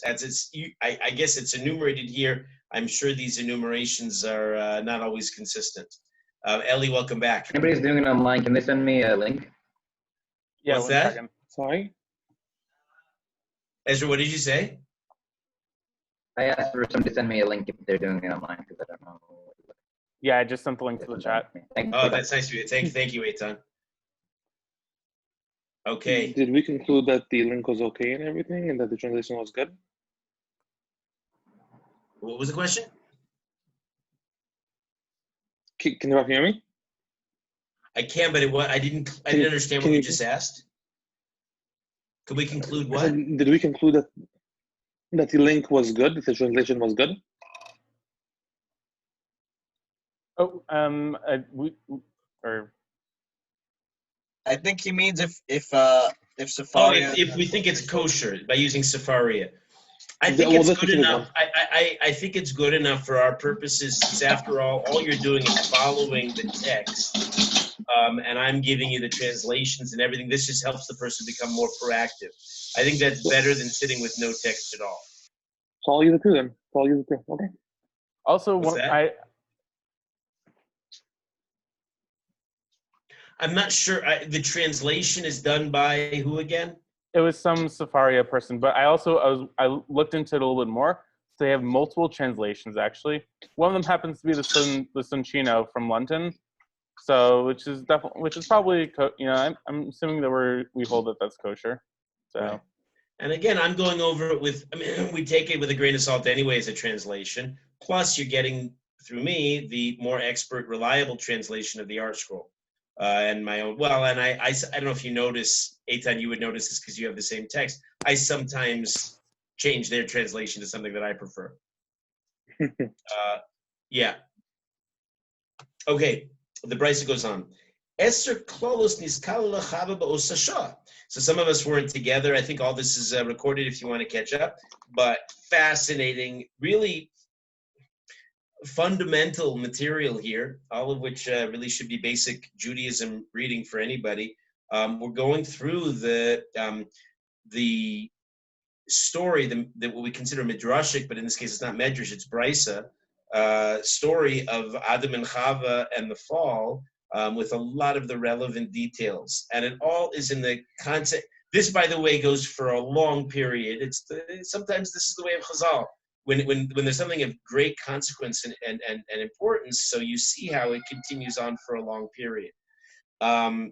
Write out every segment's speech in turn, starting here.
as I guess it's enumerated here. I'm sure these enumerations are not always consistent. Ellie, welcome back. Anybody's doing it online, can they send me a link? Yeah, What's one that? second. Sorry? Ezra, what did you say? I asked for somebody to send me a link if they're doing it online because I don't know. Yeah, I just sent the link to the chat. Oh, that's nice of you. Thank you, Eitan. Okay. Did we conclude that the link was okay and everything, and that the translation was good? What was the question? Can you hear me? I can, but I didn't understand what you just asked. Could we conclude what? Did we conclude that the link was good, that the translation was good? Oh, I think he means if Safaria. If we think it's kosher by using Safaria. I think it's good enough. I think it's good enough for our purposes, since after all you're doing is following the text, and I'm giving you the translations and everything. This just helps the person become more proactive. I think that's better than sitting with no text at all. So I'll use it too then. So I'll use it too. Okay. Also, I'm not sure. The translation is done by who again? It was some Safaria person, but I looked into it a little bit more. So they have multiple translations actually. One of them happens to be the Sunchino from London. So which is probably I'm assuming that we hold that that's kosher. So. Right. And again, I'm going over it with. I mean, we take it with a grain of salt anyway as a translation. Plus, you're getting through me the more expert, reliable translation of the art scroll. And my own, and I don't know if you notice, Eitan, you would notice this because you have the same text. I sometimes change their translation to something that I prefer. Yeah. Okay, the Brisa goes on. So some of us weren't together. I think all this is recorded if you want to catch up. But fascinating, really fundamental material here, all of which really should be basic Judaism reading for anybody. We're going through the story, that what we consider midrashic, but in this case it's not medrash, it's brisa, story of Adam and Chava and the fall, with a lot of the relevant details, and it all is in the context. This, by the way, goes for a long period. Sometimes this is the way of Chazal. When there's something of great consequence and importance, so you see how it continues on for a long period. Here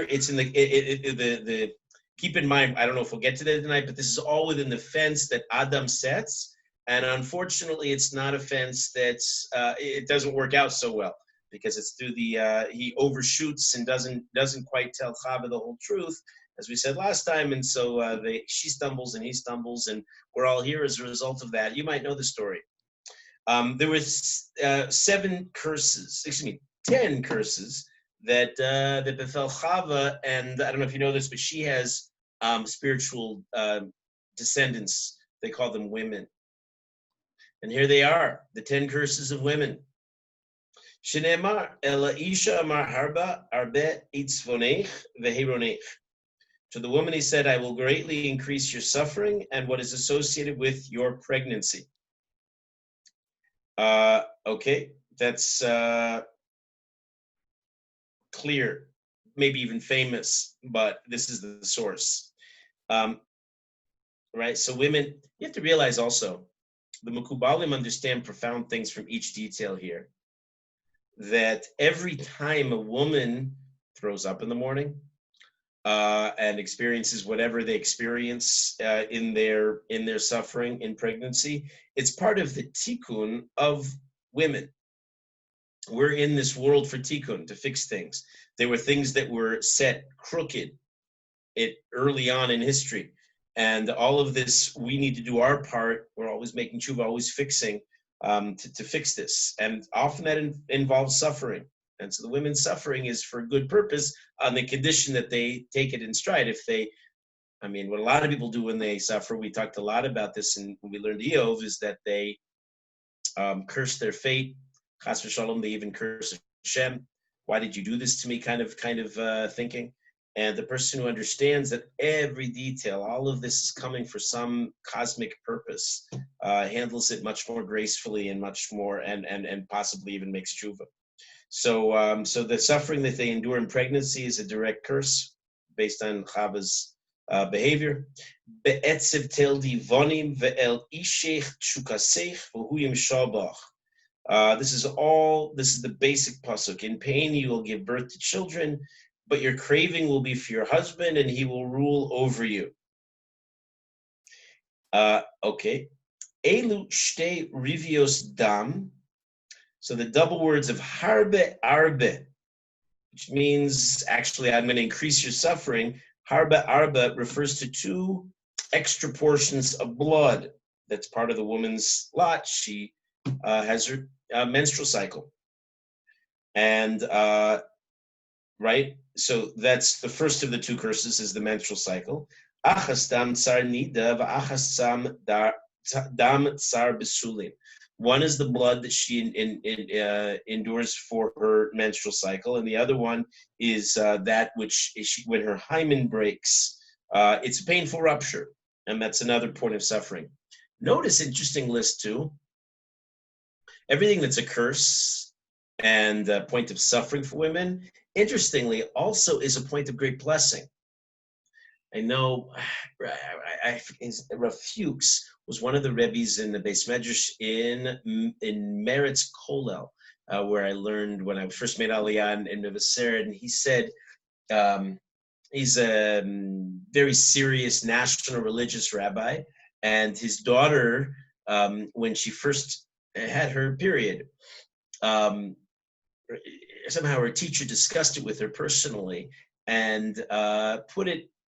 it's in the keep in mind, I don't know if we'll get to that tonight, but this is all within the fence that Adam sets, and unfortunately, it's not a fence that's it doesn't work out so well because it's through he overshoots and doesn't quite tell Chava the whole truth, as we said last time, and so she stumbles and he stumbles, and we're all here as a result of that. You might know the story. There was 10 curses that befell Chava, and I don't know if you know this, but she has spiritual descendants. They call them women, and here they are, the 10 curses of women. Shenemar ela isha amar harba arbe itzvonech veheronech. To the woman he said, I will greatly increase your suffering and what is associated with your pregnancy. Okay, that's clear, maybe even famous, but this is the source. Right, so women, you have to realize also, the Mekubalim understand profound things from each detail here. That every time a woman throws up in the morning, and experiences whatever they experience in their suffering in pregnancy, it's part of the tikkun of women. We're in this world for tikkun, to fix things. There were things that were set crooked early on in history, and all of this, we need to do our part. We're always making tshuva, always fixing to fix this, and often that involves suffering. And so the women's suffering is for good purpose on the condition that they take it in stride. What a lot of people do when they suffer, we talked a lot about this and when we learned Eov, is that they curse their fate. Chas v'shalom, they even curse Hashem. Why did you do this to me? Kind of thinking. And the person who understands that every detail, all of this is coming for some cosmic purpose, handles it much more gracefully and much more, and possibly even makes tshuva. So the suffering that they endure in pregnancy is a direct curse based on Chava's behavior. Be'etzev tel divonim ve'el ishech tshukasech v'huyim shabach. This is the basic pasuk. In pain you will give birth to children, but your craving will be for your husband, and he will rule over you. Okay. Elu shte rivios dam. So the double words of harbe arbe, which means actually I'm going to increase your suffering. Harbe arbe refers to 2 extra portions of blood. That's part of the woman's lot. She has her menstrual cycle. And, right? So that's the first of the 2 curses is the menstrual cycle. Achas dam tsar nida v'achas dam tsar besulin. One is the blood that she endures for her menstrual cycle, and the other one is that which when her hymen breaks, it's a painful rupture, and that's another point of suffering. Notice, interesting list too. Everything that's a curse and a point of suffering for women, interestingly, also is a point of great blessing. I know Rav Fuchs was one of the Rebbes in the Beis Medrash in Meretz Kollel, where I learned when I first made Aliyah in Nevaseret, and he said he's a very serious national religious rabbi, and his daughter, when she first had her period, somehow her teacher discussed it with her personally and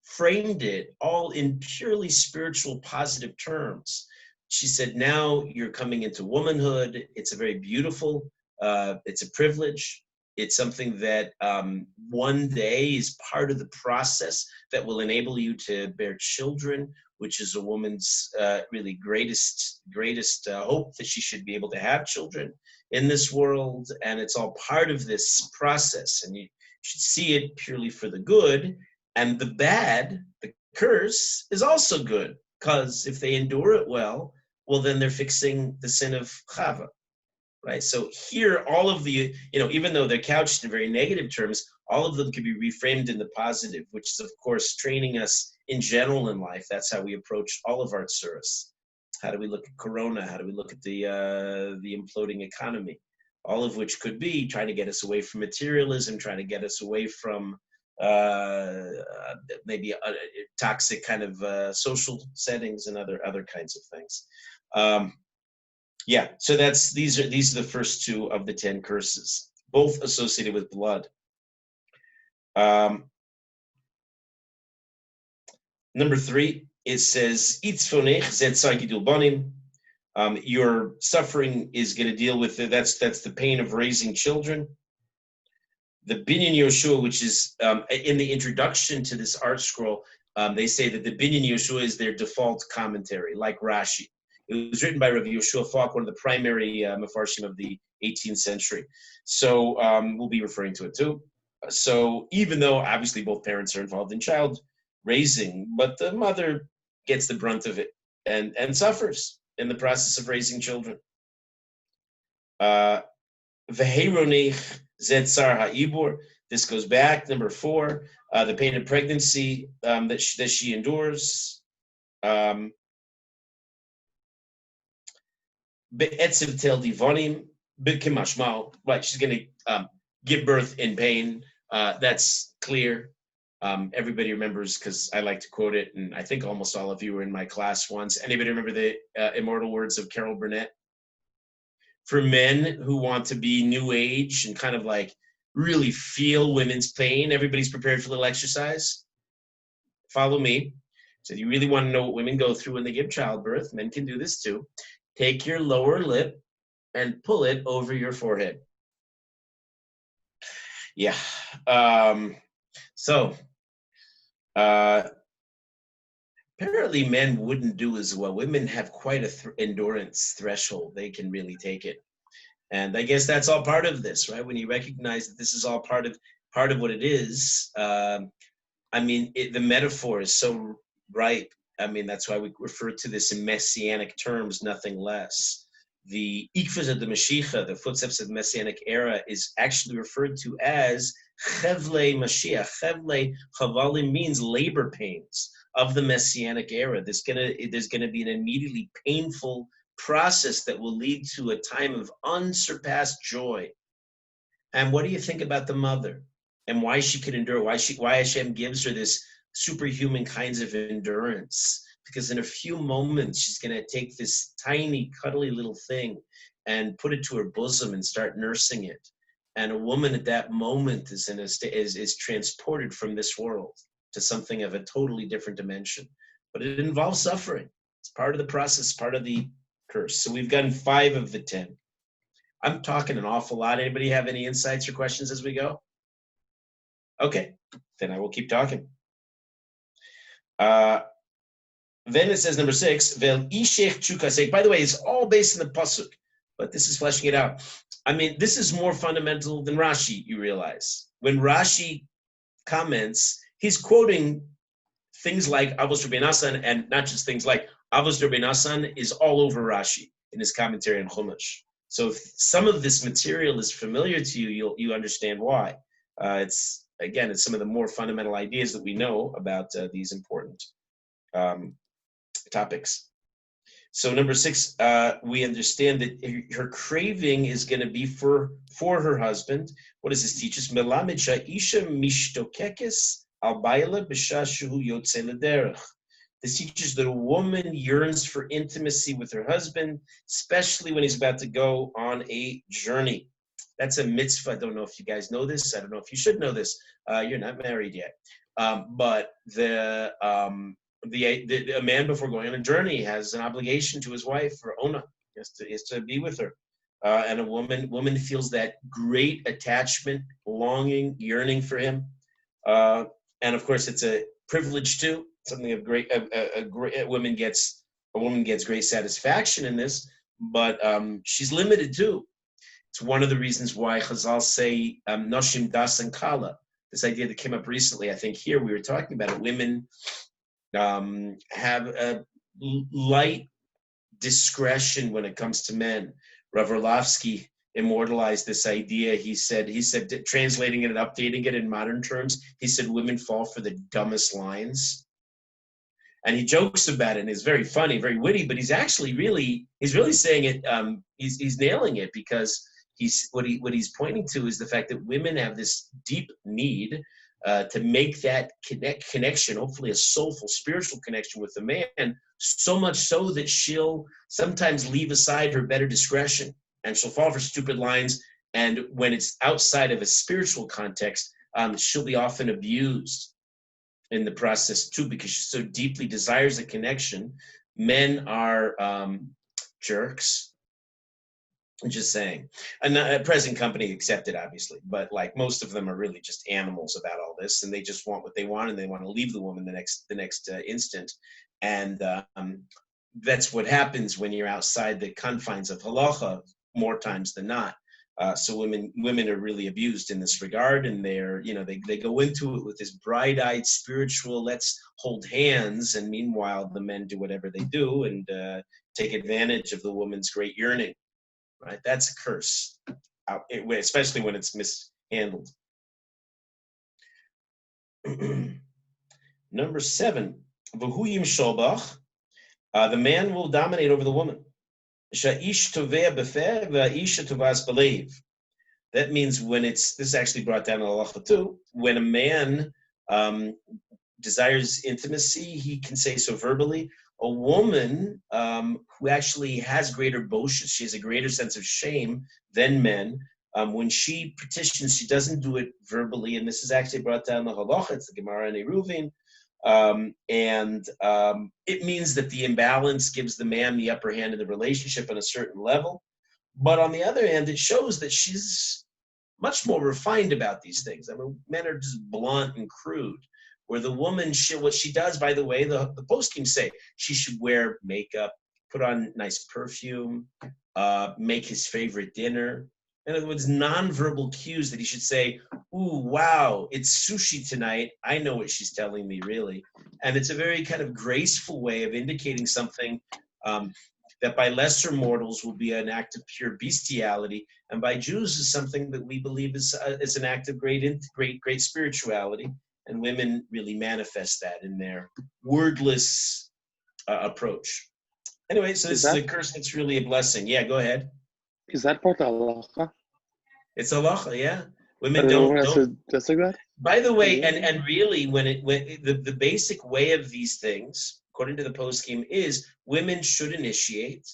framed it all in purely spiritual, positive terms. She said, now you're coming into womanhood. It's a very beautiful, it's a privilege. It's something that one day is part of the process that will enable you to bear children, which is a woman's really greatest hope, that she should be able to have children in this world. And it's all part of this process. And you should see it purely for the good. And the bad, the curse, is also good, because if they endure it well, then they're fixing the sin of Chava, right? So here, all of the, even though they're couched in very negative terms, all of them can be reframed in the positive, which is, of course, training us in general in life. That's how we approach all of our tsuras. How do we look at Corona? How do we look at the imploding economy? All of which could be trying to get us away from materialism, trying to get us away from maybe a toxic kind of social settings and other kinds of things. So these are the first 2 of the 10 curses, both associated with blood. Number 3, it says, your suffering is going to deal with it. That's the pain of raising children. The Binyan Yoshua, which is in the introduction to this art scroll, they say that the Binyan Yoshua is their default commentary, like Rashi. It was written by Rabbi Yoshua Falk, one of the primary Mefarshim of the 18th century. So we'll be referring to it too. So even though obviously both parents are involved in child raising, but the mother gets the brunt of it and suffers in the process of raising children. Veheronech Zetzar Ha'ibor. This goes back, number 4, the pain of pregnancy that she endures. Be'etzev tel divonim b'kimashmal. Right, she's going to give birth in pain. That's clear. Everybody remembers, because I like to quote it, and I think almost all of you were in my class once. Anybody remember the immortal words of Carol Burnett? For men who want to be new age and kind of like really feel women's pain, everybody's prepared for a little exercise. Follow me. So you really want to know what women go through when they give childbirth, men can do this too. Take your lower lip and pull it over your forehead. Yeah. Apparently men wouldn't do as well. Women have quite a endurance threshold. They can really take it. And I guess that's all part of this, right? When you recognize that this is all part of what it is, I mean, the metaphor is so ripe. I mean, that's why we refer to this in messianic terms, nothing less. The Ikvaz of the Mashiach, the footsteps of the messianic era, is actually referred to as Chevle Mashiach. Chevle Chavalim means labor pains of the messianic era. There's gonna be an immediately painful process that will lead to a time of unsurpassed joy. And what do you think about the mother and why she can endure? Why Hashem gives her this superhuman kinds of endurance? Because in a few moments she's going to take this tiny, cuddly little thing and put it to her bosom and start nursing it. And a woman at that moment is transported from this world to something of a totally different dimension. But it involves suffering. It's part of the process, part of the curse. So we've gotten 5 of the 10. I'm talking an awful lot. Anybody have any insights or questions as we go? Okay, then I will keep talking. Then it says number 6, Vel ishech chukasek. By the way, it's all based in the pasuk, but this is fleshing it out. I mean, this is more fundamental than Rashi, you realize. When Rashi comments, he's quoting things like Avos Rabbi Nosson, and not just things like Avos Rabbi Nosson is all over Rashi in his commentary on Chumash. So if some of this material is familiar to you, you understand why. It's some of the more fundamental ideas that we know about these important topics. So number 6, we understand that her craving is going to be for her husband. What does this teach us? Melamed sha'isha mishtokekes al bayla b'sha shehu yotze l'derech. This teaches that a woman yearns for intimacy with her husband, especially when he's about to go on a journey. That's a mitzvah. I don't know if you guys know this. I don't know if you should know this. You're not married yet. But a man before going on a journey has an obligation to his wife, or Ona. He has to be with her. And a woman feels that great attachment, longing, yearning for him. And of course, it's a privilege too. Something of great. A woman gets great satisfaction in this, but she's limited too. It's one of the reasons why Chazal say Noshim das and Kala. This idea that came up recently, I think here we were talking about it. Women have a light discretion when it comes to men. Rav Orlovsky immortalized this idea. He said, translating it and updating it in modern terms, he said, women fall for the dumbest lines. And he jokes about it, and it's very funny, very witty, but he's really saying it, he's nailing it, because what he's pointing to is the fact that women have this deep need to make that connection, hopefully a soulful, spiritual connection with the man, so much so that she'll sometimes leave aside her better discretion, and she'll fall for stupid lines. And when it's outside of a spiritual context, she'll be often abused in the process too, because she so deeply desires a connection. Men are jerks. I'm just saying. And present company accepted, obviously, but like most of them are really just animals about all this, and they just want what they want, and they want to leave the woman the next instant. And that's what happens when you're outside the confines of halacha more times than not. So women are really abused in this regard, and they go into it with this bright-eyed spiritual, let's hold hands, and meanwhile the men do whatever they do and take advantage of the woman's great yearning. Right? That's a curse, especially when it's mishandled. Number 7, v'hu yimshol, the man will dominate over the woman. That means when this is actually brought down in halacha too, when a man desires intimacy, he can say so verbally. A woman who actually has greater boshus, she has a greater sense of shame than men. When she petitions, she doesn't do it verbally, and this is actually brought down in the halacha. It's the Gemara in Eruvin. It means that the imbalance gives the man the upper hand in the relationship on a certain level. But on the other hand, it shows that she's much more refined about these things. I mean, men are just blunt and crude. Where the woman, what she does, by the way, the poskim say she should wear makeup, put on nice perfume, make his favorite dinner, In other words, nonverbal cues that he should say, ooh, wow, it's sushi tonight. I know what she's telling me, really. And it's a very kind of graceful way of indicating something that by lesser mortals will be an act of pure bestiality, and by Jews is something that we believe is an act of great spirituality. And women really manifest that in their wordless approach. Anyway, so this is a curse that's really a blessing. Yeah, go ahead. Is that part of halacha? It's halacha, yeah. Women don't. Just like that. By the way, and really, when the basic way of these things, according to the poskim, is women should initiate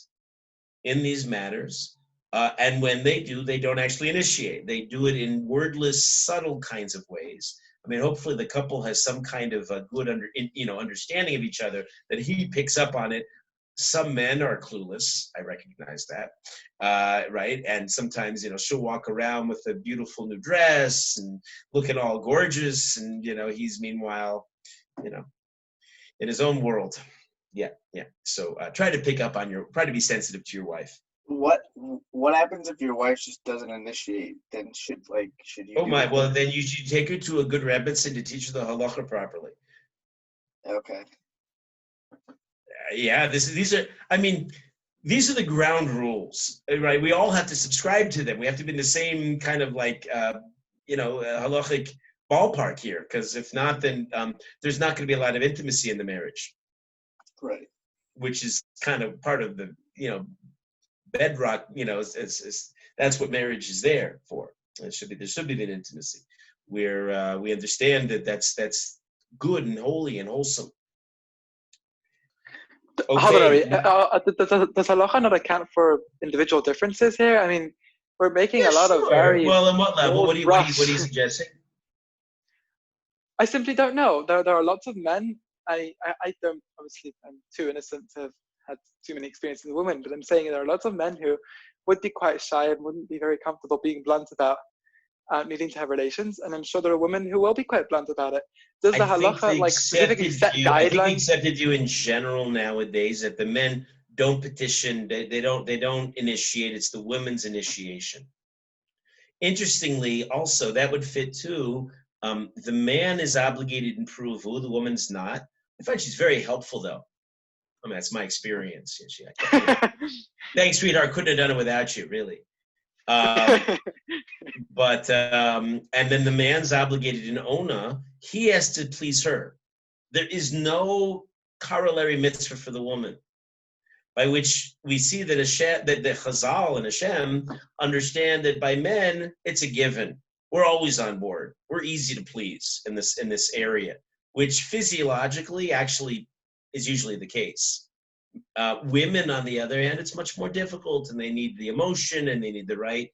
in these matters, and when they do, they don't actually initiate. They do it in wordless, subtle kinds of ways. I mean, hopefully, the couple has some kind of a good understanding of each other that he picks up on it. Some men are clueless. I recognize that, right? And sometimes, she'll walk around with a beautiful new dress and looking all gorgeous, and he's meanwhile, in his own world. Yeah. So try to try to be sensitive to your wife. What happens if your wife just doesn't initiate? Then should you? Oh my! Well, then you should take her to a good rebbitzin to teach her the halacha properly. Okay. Yeah, these are the ground rules, right? We all have to subscribe to them. We have to be in the same kind of halachic ballpark here, because if not, then there's not going to be a lot of intimacy in the marriage, right? Which is kind of part of the bedrock. That's what marriage is there for. There should be that intimacy, where we understand that that's good and holy and wholesome. Okay. Does halacha not account for individual differences here? I mean, we're making a lot of very well. On what level? What are you suggesting? I simply don't know. There are lots of men. I don't, obviously, I'm too innocent to have had too many experiences with women, but I'm saying there are lots of men who would be quite shy and wouldn't be very comfortable being blunt about needing to have relations, and I'm sure there are women who will be quite blunt about it. Does the halacha specifically set guidelines? I think they accepted you in general nowadays that the men don't petition, they don't initiate. It's the women's initiation. Interestingly, also that would fit too. The man is obligated in pruvu, the woman's not. I find she's very helpful though. I mean, that's my experience. Thanks, sweetheart. Couldn't have done it without you, really. But and then the man's obligated in ona. He has to please her. There is no corollary mitzvah for the woman, by which we see that that the Chazal and Hashem understand that by men it's a given. We're always on board. We're easy to please in this area, which physiologically actually is usually the case. Women, on the other hand, it's much more difficult, and they need the emotion, and they need the right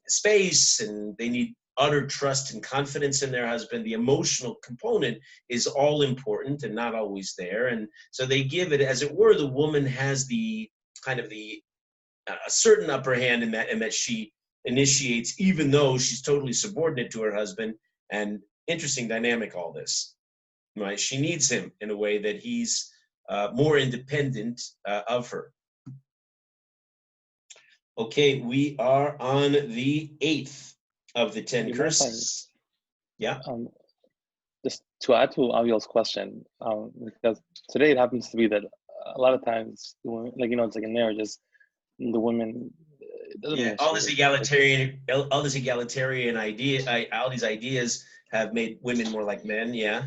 space, and they need utter trust and confidence in their husband. The emotional component is all important and not always there, and so they give it, as it were, the woman has the kind of a certain upper hand in that she initiates, even though she's totally subordinate to her husband. And interesting dynamic, all this, right? She needs him in a way that he's more independent of her. Okay, we are on the 8th of the 10 curses. Yeah. Just to add to Aviel's question, because today it happens to be that a lot of times, it's like in marriages, the women. All this egalitarian idea, all these ideas have made women more like men. Yeah.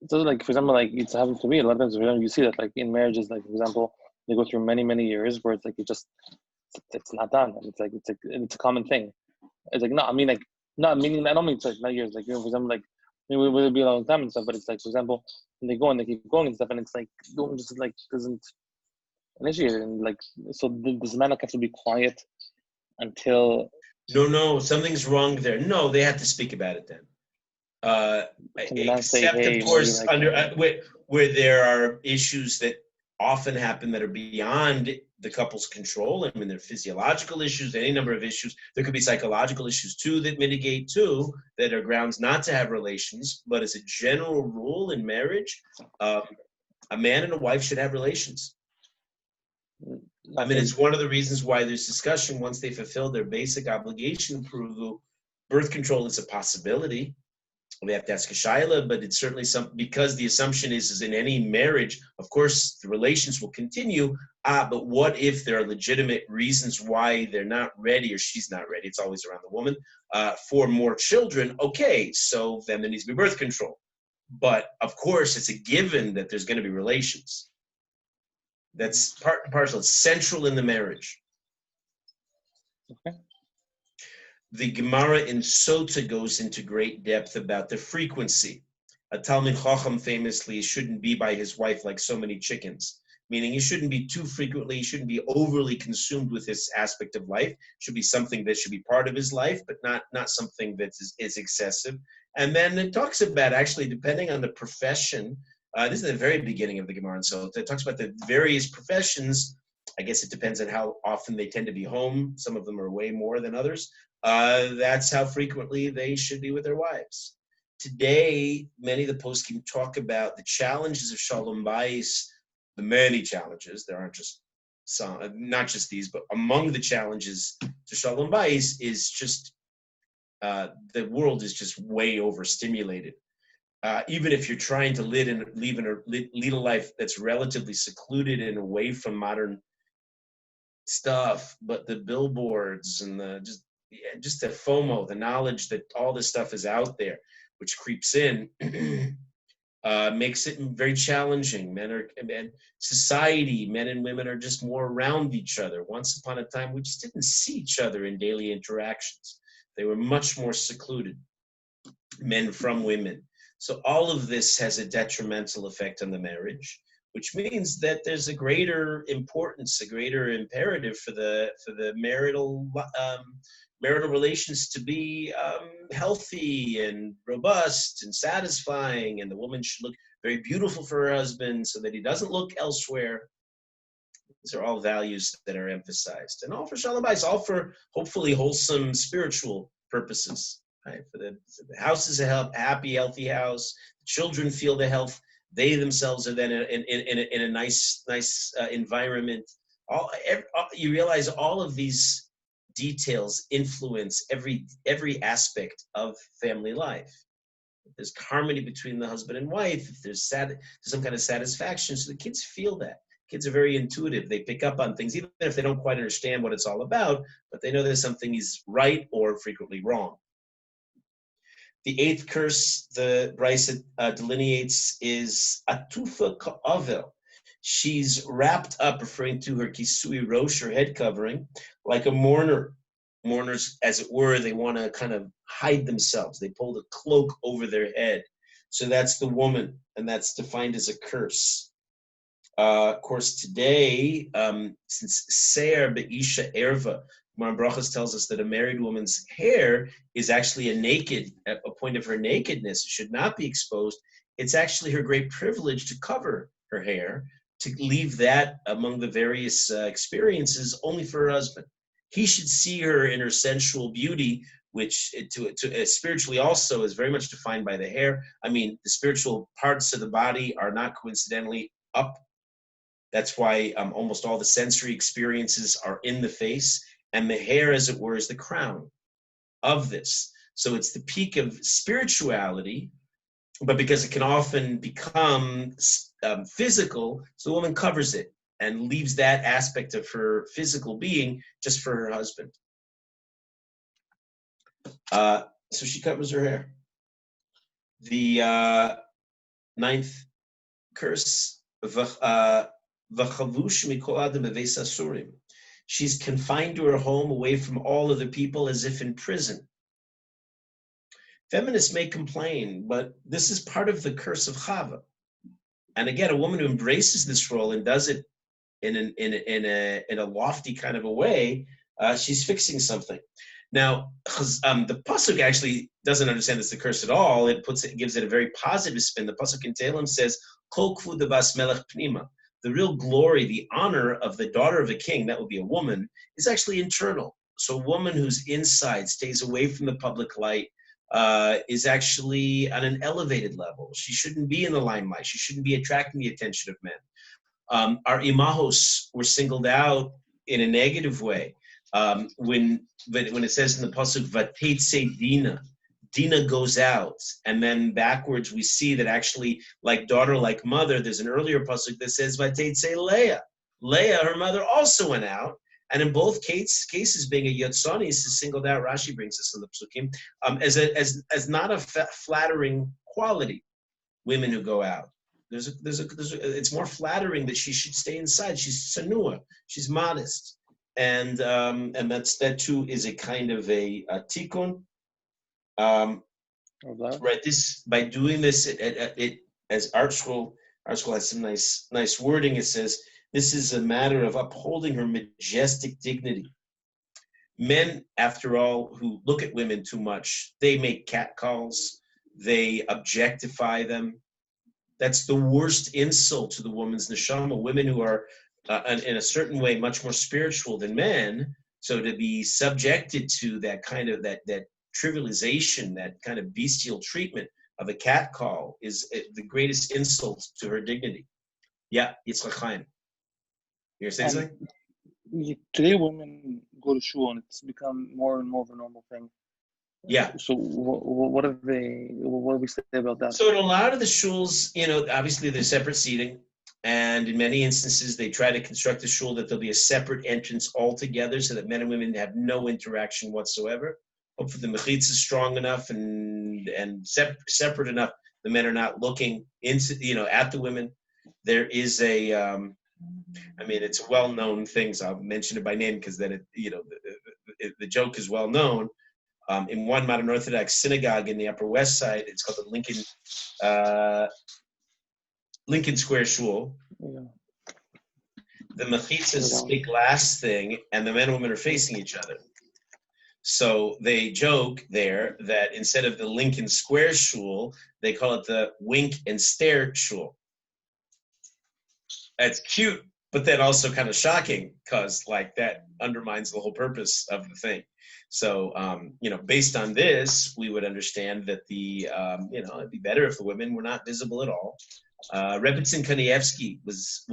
So, for example, it's happened to me a lot of times. You see that, in marriages, for example, they go through many, many years where it's it's not done. And it's a common thing. It's no, I mean, not meaning. I don't mean it's not years. For example, maybe it would be a long time and stuff. But it's for example, when they go and they keep going and stuff, and it's the woman just doesn't initiate it, and so does the man have to be quiet until? No, something's wrong there. No, they have to speak about it then. Except, of course, where there are issues that often happen that are beyond the couple's control. I mean, there are physiological issues, any number of issues. There could be psychological issues too that mitigate too, that are grounds not to have relations. But as a general rule in marriage, a man and a wife should have relations. I mean, it's one of the reasons why there's discussion once they fulfill their basic obligation approval. Birth control is a possibility. We have to ask a shaila, but it's certainly because the assumption is in any marriage, of course, the relations will continue. But what if there are legitimate reasons why they're not ready or she's not ready? It's always around the woman for more children. Okay, so then there needs to be birth control. But of course, it's a given that there's going to be relations. That's part and parcel. It's central in the marriage. Okay. The Gemara in Sota goes into great depth about the frequency. A Talmid Chacham famously shouldn't be by his wife like so many chickens, meaning he shouldn't be too frequently, he shouldn't be overly consumed with this aspect of life. It should be something that should be part of his life, but not something that is excessive. And then it talks about actually, depending on the profession, this is the very beginning of the Gemara in Sota. It talks about the various professions. I guess it depends on how often they tend to be home. Some of them are way more than others. That's how frequently they should be with their wives. Today, many of the poskim talk about the challenges of Shalom Bayis, the many challenges. There aren't just some, not just these, but among the challenges to Shalom Bayis is just the world is just way overstimulated. Even if you're trying to lead a life that's relatively secluded and away from modern stuff, but the billboards and just the FOMO, the knowledge that all this stuff is out there, which creeps in, makes it very challenging. Society, men and women are just more around each other. Once upon a time, we just didn't see each other in daily interactions. They were much more secluded, men from women. So all of this has a detrimental effect on the marriage, which means that there's a greater importance, a greater imperative for the marital relations to be healthy and robust and satisfying, and the woman should look very beautiful for her husband so that he doesn't look elsewhere. These are all values that are emphasized, and all for Shalom Bayis, all for hopefully wholesome spiritual purposes. Right? For the house is a happy, healthy house. The children feel the health. They themselves are then in a nice environment. You realize all of these details influence every aspect of family life. If there's harmony between the husband and wife, if there's some kind of satisfaction, so the kids feel that. Kids are very intuitive. They pick up on things, even if they don't quite understand what it's all about, but they know that something is right or frequently wrong. The eighth curse the Breiset delineates is Atufa Ka'avel. She's wrapped up, referring to her kisui rosh, her head covering, like a mourner. Mourners, as it were, they want to kind of hide themselves. They pull the cloak over their head. So that's the woman, and that's defined as a curse. Of course, today, since Seir Be'isha Erva, Gemara Brachos tells us that a married woman's hair is actually a point of her nakedness. It should not be exposed. It's actually her great privilege to cover her hair, to leave that among the various experiences only for her husband. He should see her in her sensual beauty, which spiritually also is very much defined by the hair. I mean, the spiritual parts of the body are not coincidentally up. That's why almost all the sensory experiences are in the face. And the hair, as it were, is the crown of this. So it's the peak of spirituality, but because it can often become physical, so the woman covers it and leaves that aspect of her physical being just for her husband. So she covers her hair. The ninth curse, v'chavush mikol adam beveis asurim. She's confined to her home, away from all other people, as if in prison. Feminists may complain, but this is part of the curse of Chava. And again, a woman who embraces this role and does it in a lofty kind of a way, she's fixing something. Now, the pasuk actually doesn't understand this the curse at all. It gives it a very positive spin. The pasuk in Tehillim says, "Kol kvud bas melech pnima." The real glory, the honor of the daughter of a king, that would be a woman, is actually internal. So a woman who's inside, stays away from the public light, is actually on an elevated level. She shouldn't be in the limelight. She shouldn't be attracting the attention of men. Our imahos were singled out in a negative way. When it says in the pasuk Vatetse Dina, Dina goes out, and then backwards we see that actually, like daughter, like mother. There's an earlier pasuk that says Vatetse Leah. Leah, her mother, also went out, and in both cases, being a yotzanis is singled out. Rashi brings this in the psukim as not a flattering quality. Women who go out. It's more flattering that she should stay inside. She's sanua. She's modest, and that too is a kind of a tikkun. Right. This by doing this, it as art school has some nice wording. It says this is a matter of upholding her majestic dignity. Men, after all, who look at women too much, they make catcalls. They objectify them. That's the worst insult to the woman's neshama. Women who are, in a certain way, much more spiritual than men. So to be subjected to that kind of that trivialization, that kind of bestial treatment of a catcall is the greatest insult to her dignity. Yeah, Yitzchak Chaim. You're saying something? Today, women go to shul, and it's become more and more of a normal thing. Yeah. So what do we say about that? So in a lot of the shuls, obviously there's separate seating, and in many instances they try to construct a shul that there'll be a separate entrance altogether, so that men and women have no interaction whatsoever. Hopefully the mechitza is strong enough and separate enough. The men are not looking into at the women. There is a it's a well-known thing, so I'll mention it by name because then the joke is well known. In one modern Orthodox synagogue in the Upper West Side, it's called the Lincoln Square Shul. Yeah. The mechitza is this big glass thing, and the men and women are facing each other. So they joke there that instead of the Lincoln Square Shul, they call it the Wink and Stare Shul. That's cute, but then also kind of shocking because that undermines the whole purpose of the thing. So, based on this, we would understand that it'd be better if the women were not visible at all. Rebbetzin Kanievsky was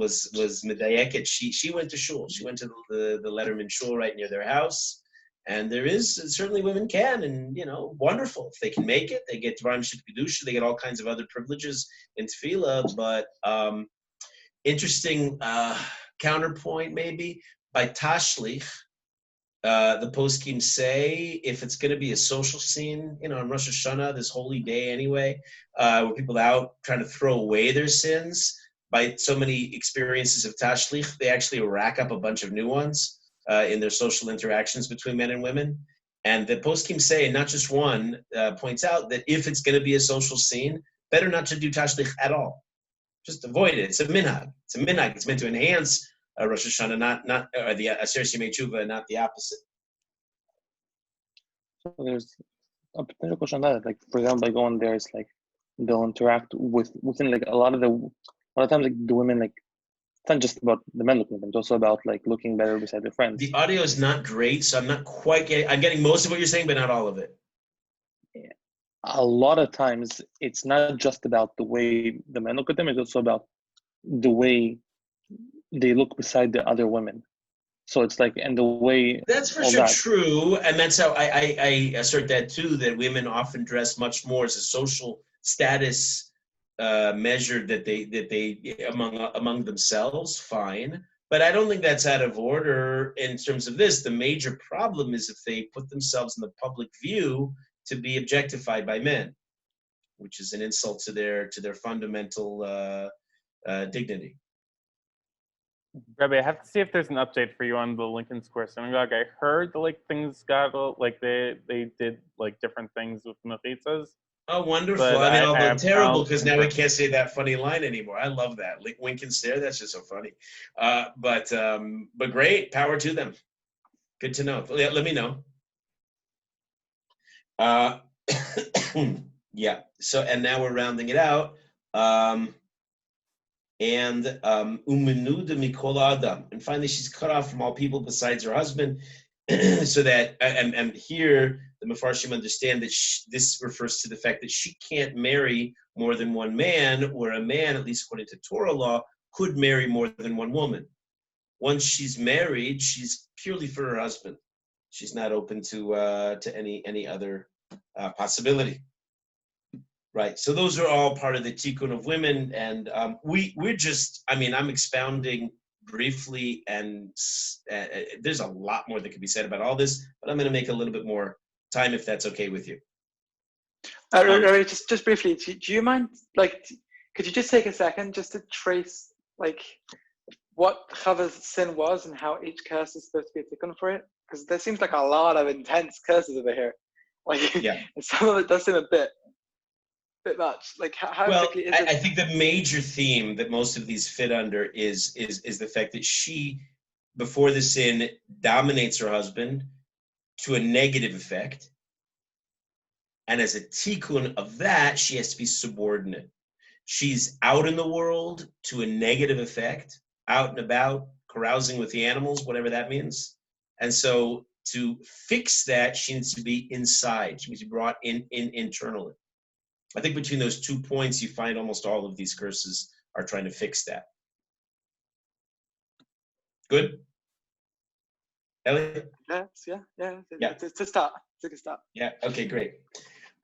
medayeket. She went to shul. She went to the Letterman shul right near their house. And there is certainly women can, and wonderful if they can make it. They get Dvarim Shel Kedusha. They get all kinds of other privileges in tefillah. But interesting counterpoint maybe by Tashlich. The poskim say if it's going to be a social scene, on Rosh Hashanah, this holy day anyway, where people are out trying to throw away their sins, by so many experiences of Tashlich, they actually rack up a bunch of new ones in their social interactions between men and women. And the poskim say, and not just one, points out that if it's going to be a social scene, better not to do Tashlich at all. Just avoid it. It's a minhag. It's meant to enhance Rosh Hashanah, not the Aser Yemei Tshuva, not the opposite. So there's a potential question on that. Like, for example, I go in there, it's like they'll interact within a lot of times the women, it's not just about the men looking at them, it's also about looking better beside their friends. The audio is not great, so I'm not quite getting. I'm getting most of what you're saying, but not all of it. A lot of times, it's not just about the way the men look at them; it's also about the way they look beside the other women. So it's and the way that's for sure true, and that's how I assert that too. That women often dress much more as a social status measure that they among themselves. Fine, but I don't think that's out of order in terms of this. The major problem is if they put themselves in the public view to be objectified by men, which is an insult to their fundamental dignity. Rabbi, I have to see if there's an update for you on the Lincoln Square Synagogue. I heard things got they did different things with mechitzas. Oh, wonderful! Although terrible because now we can't say that funny line anymore. I love that wink and stare. That's just so funny. But great, power to them. Good to know. Let me know. Yeah. So and now we're rounding it out. And and finally she's cut off from all people besides her husband, so that and here the Mefarshim understand that this refers to the fact that she can't marry more than one man, or a man, at least according to Torah law, could marry more than one woman. Once she's married, she's purely for her husband. She's not open to any other possibility. Right. So those are all part of the tikkun of women, and we're just. I mean, I'm expounding briefly, and there's a lot more that could be said about all this, but I'm going to make a little bit more time if that's okay with you. Rabbi, just briefly, do you mind, like, could you just take a second just to trace, like, what Chava's sin was and how each curse is supposed to be a tikkun for it? Because there seems like a lot of intense curses over here. Like, Yeah. some of it does seem a bit much. Like, how exactly is it? I think the major theme that most of these fit under is the fact that she, before the sin, dominates her husband to a negative effect. And as a tikkun of that, she has to be subordinate. She's out in the world to a negative effect, out and about, carousing with the animals, whatever that means. And so to fix that, she needs to be inside. She needs to be brought in internally. I think between those 2 points, you find almost all of these curses are trying to fix that. Good? Elliot? Yes, yeah. To start. It's a start. Yeah, okay, great.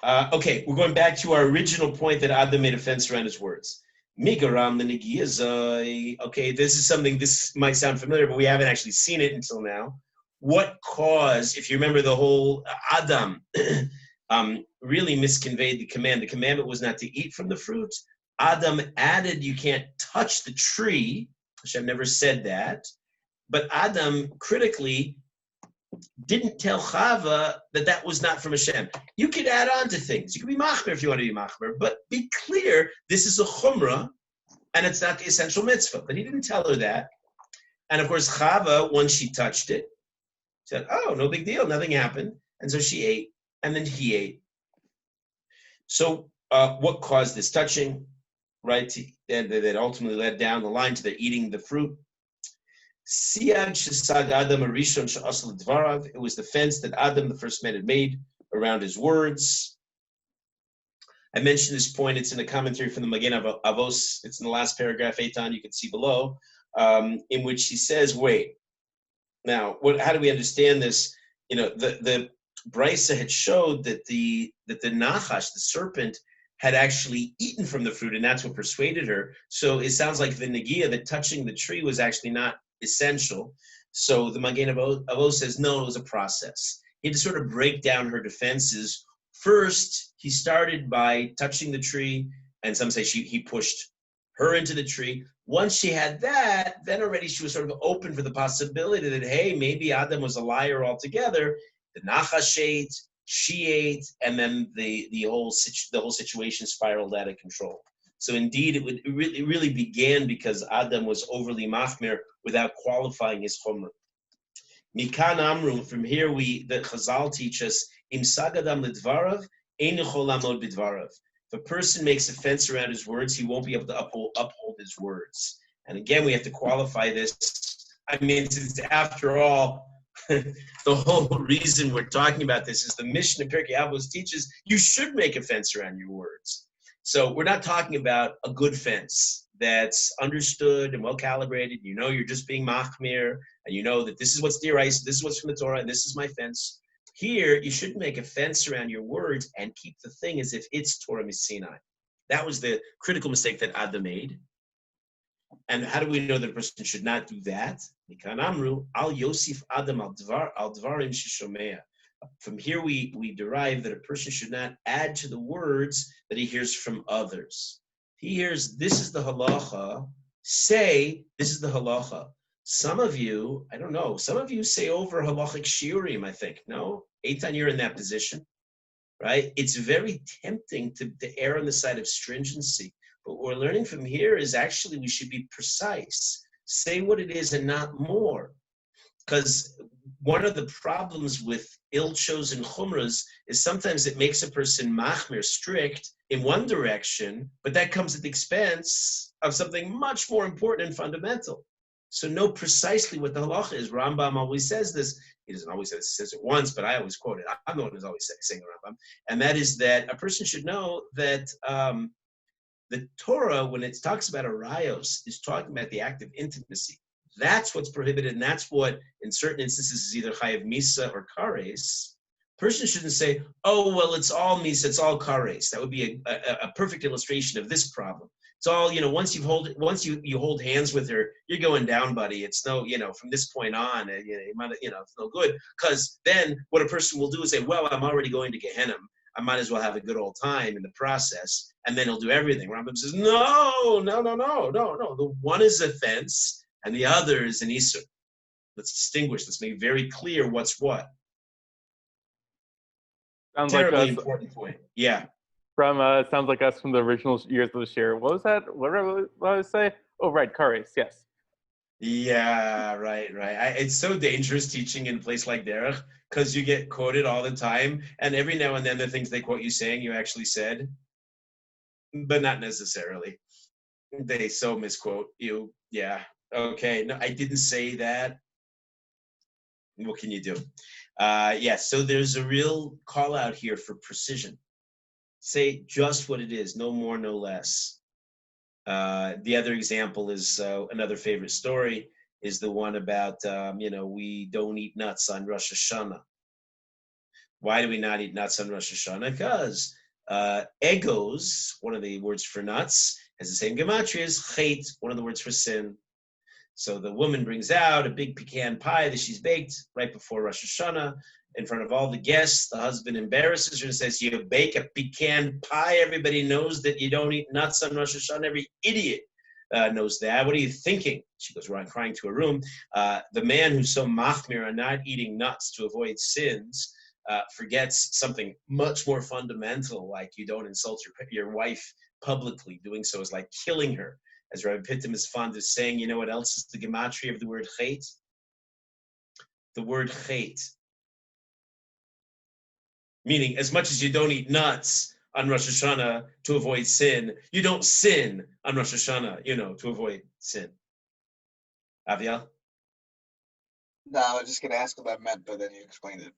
Okay, we're going back to our original point that Adam made a fence around his words. Migaram the okay, this might sound familiar, but we haven't actually seen it until now. What caused, if you remember the whole Adam really misconveyed the command. The commandment was not to eat from the fruit. Adam added, you can't touch the tree. Hashem never said that. But Adam critically didn't tell Chava that was not from Hashem. You could add on to things. You could be machmer if you want to be machmer, but be clear, this is a chumrah, and it's not the essential mitzvah. But he didn't tell her that. And of course, Chava, once she touched it, said, oh, no big deal, nothing happened. And so she ate, and then he ate. So what caused this touching, right? And that ultimately led down the line to their eating the fruit. It was the fence that Adam, the first man, had made around his words. I mentioned this point. It's in a commentary from the Magen Avos. It's in the last paragraph, Eitan, you can see below, in which he says, wait, now, how do we understand this? You know, the Brisa had showed that the Nachash, the serpent, had actually eaten from the fruit, and that's what persuaded her. So it sounds like the Negiah, that touching the tree, was actually not essential. So the Magen Avos says, no, it was a process. He had to sort of break down her defenses. First, he started by touching the tree, and some say he pushed her into the tree. Once she had that, then already she was sort of open for the possibility that, hey, maybe Adam was a liar altogether. The Nachash ate, she ate, and then the whole situation spiraled out of control. So indeed, it really began because Adam was overly machmir without qualifying his chomer. Mikan Amru, from here the Chazal teach us, Im sagadam lidvarav, ein yachol lamod bidvarav. If a person makes a fence around his words, he won't be able to uphold his words. And again, we have to qualify this. I mean, since after all, the whole reason we're talking about this is the Mishnah Pirkei Avos teaches you should make a fence around your words. So we're not talking about a good fence that's understood and well calibrated. You know, you're just being machmir, and you know that this is what's DeRabbi, this is what's from the Torah, and this is my fence. Here, you shouldn't make a fence around your words and keep the thing as if it's Torah Misinai. That was the critical mistake that Adam made. And how do we know that a person should not do that? Mikan Amru, al Yosif Adam al Dvarim Shishomea. From here, we derive that a person should not add to the words that he hears from others. He hears, this is the halacha, say, this is the halacha. Some of you, I don't know, some of you say over halachic shiurim, I think. No? Eitan, you're in that position, right? It's very tempting to err on the side of stringency. But what we're learning from here is actually we should be precise. Say what it is and not more. Because one of the problems with ill-chosen chumras is sometimes it makes a person machmir, strict, in one direction, but that comes at the expense of something much more important and fundamental. So know precisely what the halacha is. Rambam always says this. He doesn't always say this, he says it once, but I always quote it. I'm the one who's always saying the Rambam. And that is that a person should know that The Torah, when it talks about arayos, is talking about the act of intimacy. That's what's prohibited, and that's what, in certain instances, is either chayav misa or kares. Person shouldn't say, "Oh, well, it's all misa, it's all kares." That would be a perfect illustration of this problem. It's all, once you hold hands with her, you're going down, buddy. It's no, from this point on, it's no good. Because then what a person will do is say, "Well, I'm already going to Gehenna. I might as well have a good old time in the process," and then he'll do everything. Rambam says, no. The one is offense, and the other is an isur. Let's distinguish. Let's make very clear what's what. Sounds Terribly like us important point. Yeah. from sounds like us from the original years of the Shiur. What was that? What did I say? Oh, right, kares. Yes. Yeah, right. It's so dangerous teaching in a place like Derech because you get quoted all the time, and every now and then the things they quote you saying you actually said, but not necessarily. They so misquote you. Yeah. Okay. No, I didn't say that. What can you do? So there's a real call out here for precision. Say just what it is, no more, no less. The other example is another favorite story is the one about, we don't eat nuts on Rosh Hashanah. Why do we not eat nuts on Rosh Hashanah? Because egos, one of the words for nuts, has the same gematria as chet, one of the words for sin. So the woman brings out a big pecan pie that she's baked right before Rosh Hashanah in front of all the guests. The husband embarrasses her and says, "You bake a pecan pie. Everybody knows that you don't eat nuts on Rosh Hashanah. Every idiot knows that. What are you thinking?" She goes around crying to her room. The man who's so machmir on not eating nuts to avoid sins forgets something much more fundamental, like you don't insult your wife publicly. Doing so is like killing her. As Rabbi Pittim is fond of saying, you know what else is the gematria of the word chet? The word chet. Meaning, as much as you don't eat nuts on Rosh Hashanah to avoid sin, you don't sin on Rosh Hashanah, to avoid sin. Aviel? No, I was just going to ask what that meant, but then you explained it.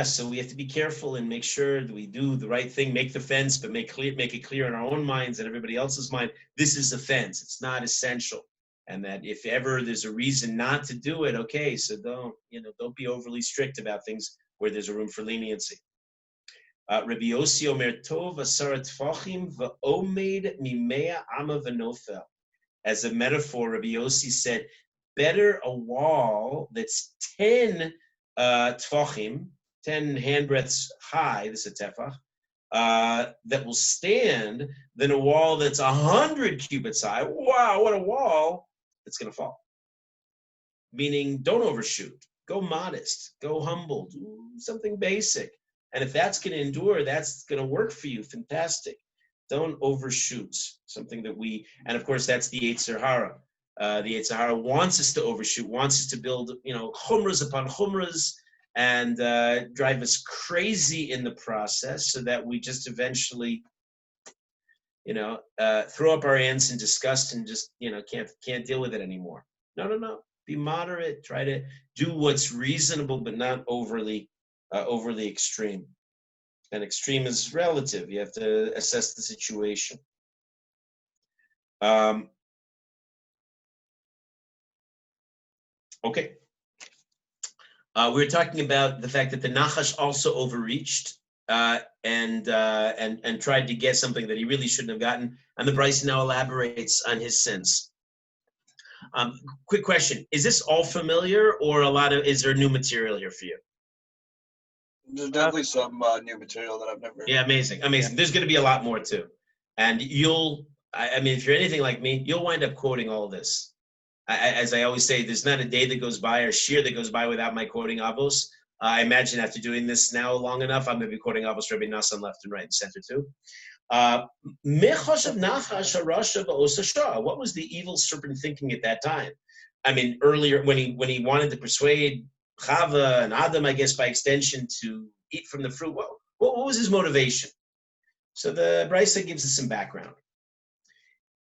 So we have to be careful and make sure that we do the right thing, make the fence, but make it clear in our own minds and everybody else's mind, this is a fence. It's not essential. And that if ever there's a reason not to do it, okay, so don't be overly strict about things where there's a room for leniency. Rabbi Yossi Omer Tov Asar Tfachim V'Omed Mimea Ama V'Nofel. As a metaphor, Rabbi Yossi said, better a wall that's 10 tfachim, 10 handbreadths high, this is a tefach, that will stand than a wall that's 100 cubits high. Wow, what a wall that's going to fall. Meaning, don't overshoot. Go modest. Go humble. Do something basic. And if that's going to endure, that's going to work for you. Fantastic. Don't overshoot. Something that and of course, that's the Yetzer Hara. The Yetzer Hara wants us to overshoot, wants us to build, chumras upon chumras, and drive us crazy in the process, so that we just eventually, throw up our hands in disgust and just, can't deal with it anymore. No. Be moderate. Try to do what's reasonable, but not overly extreme. And extreme is relative. You have to assess the situation. Okay. We were talking about the fact that the Nachash also overreached and tried to get something that he really shouldn't have gotten. And the Bryce now elaborates on his sins. Quick question: is this all familiar, or is there new material here for you? There's definitely some new material that I've never. Yeah, amazing. Yeah. There's going to be a lot more too, and if you're anything like me, you'll wind up quoting all of this. As I always say, there's not a day that goes by or shiur that goes by without my quoting Avos. I imagine after doing this now long enough, I'm going to be quoting Avos Rabbi Nosson left and right and center too. What was the evil serpent thinking at that time? Earlier when he wanted to persuade Chava and Adam, I guess by extension, to eat from the fruit, what was his motivation? So the Brisa gives us some background.